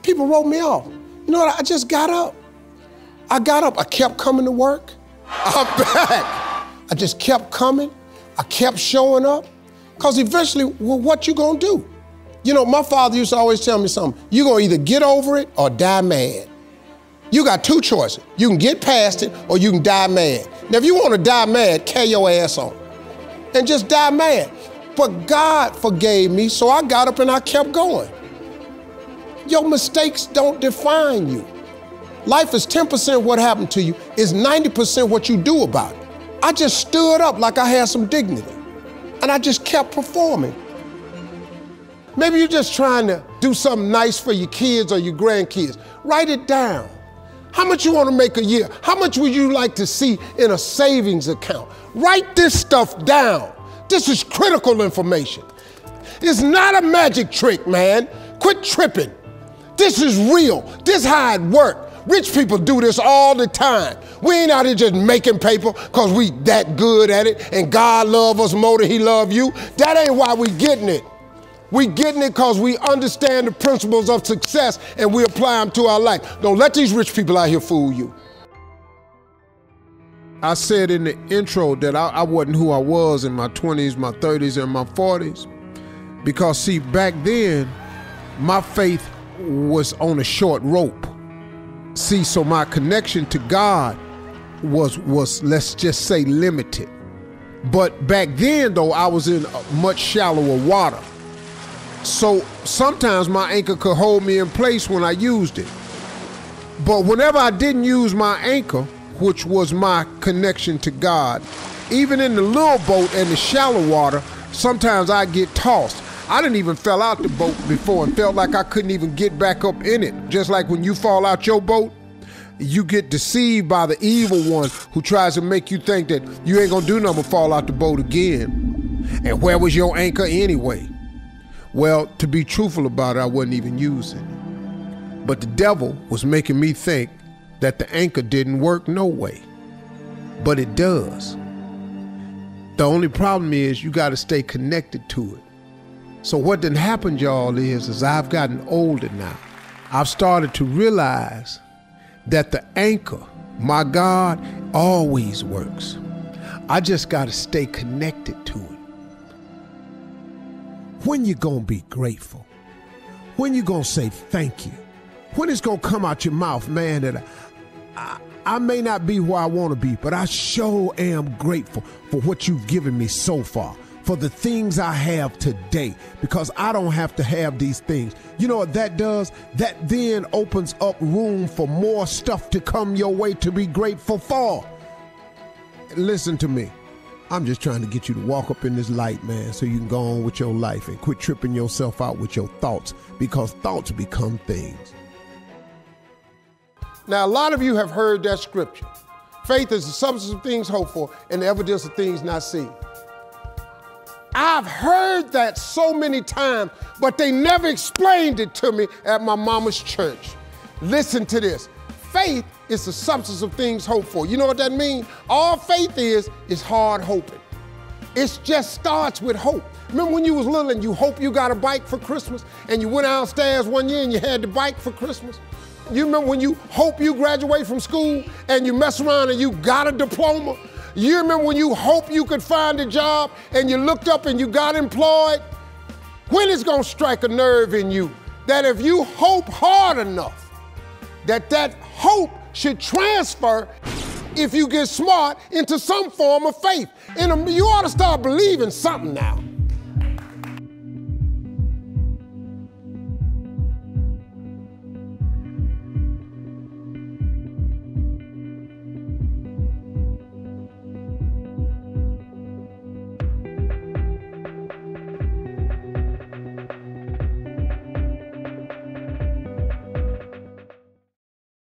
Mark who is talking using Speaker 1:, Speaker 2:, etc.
Speaker 1: People wrote me off. You know what? I just got up. I got up. I kept coming to work. I'm back. I just kept coming. I kept showing up. Because eventually, well, what you gonna do? You know, my father used to always tell me something. You're gonna either get over it or die mad. You got two choices. You can get past it or you can die mad. Now, if you wanna die mad, carry your ass on and just die mad. But God forgave me, so I got up and I kept going. Your mistakes don't define you. Life is 10% what happened to you, is 90% what you do about it. I just stood up like I had some dignity, and I just kept performing. Maybe you're just trying to do something nice for your kids or your grandkids. Write it down. How much you want to make a year? How much would you like to see in a savings account? Write this stuff down. This is critical information. It's not a magic trick, man. Quit tripping. This is real. This is how it works. Rich people do this all the time. We ain't out here just making paper because we that good at it and God love us more than he love you. That ain't why we getting it. We getting it because we understand the principles of success and we apply them to our life. Don't let these rich people out here fool you. I said in the intro that I wasn't who I was in my 20s, my 30s, and my 40s. Because see, back then, my faith was on a short rope. See, so my connection to God was let's just say limited. But back then though, I was in much shallower water. So sometimes my anchor could hold me in place when I used it. But whenever I didn't use my anchor, which was my connection to God, even in the little boat and the shallow water, sometimes I get tossed. I didn't even fell out the boat before and felt like I couldn't even get back up in it. Just like when you fall out your boat, you get deceived by the evil one who tries to make you think that you ain't gonna do nothing but fall out the boat again. And where was your anchor anyway? Well, to be truthful about it, I wasn't even using it. But the devil was making me think that the anchor didn't work no way. But it does. The only problem is you gotta stay connected to it. So what done happened, y'all, is as I've gotten older now, I've started to realize that the anchor, my God, always works. I just got to stay connected to it. When you gonna be grateful? When you gonna say thank you? When it's gonna come out your mouth, man, that I may not be where I want to be, but I sure am grateful for what you've given me so far, for the things I have today, because I don't have to have these things. You know what that does? That then opens up room for more stuff to come your way to be grateful for. Listen to me. I'm just trying to get you to walk up in this light, man, so you can go on with your life and quit tripping yourself out with your thoughts, because thoughts become things. Now, a lot of you have heard that scripture. Faith is the substance of things hoped for and the evidence of things not seen. I've heard that so many times, but they never explained it to me at my mama's church. Listen to this. Faith is the substance of things hoped for. You know what that means? All faith is hard hoping. It just starts with hope. Remember when you was little and you hope you got a bike for Christmas and you went downstairs one year and you had the bike for Christmas? You remember when you hope you graduate from school and you mess around and you got a diploma? You remember when you hope you could find a job and you looked up and you got employed? When it's gonna strike a nerve in you that if you hope hard enough, that hope should transfer, if you get smart, into some form of faith. And you ought to start believing something now.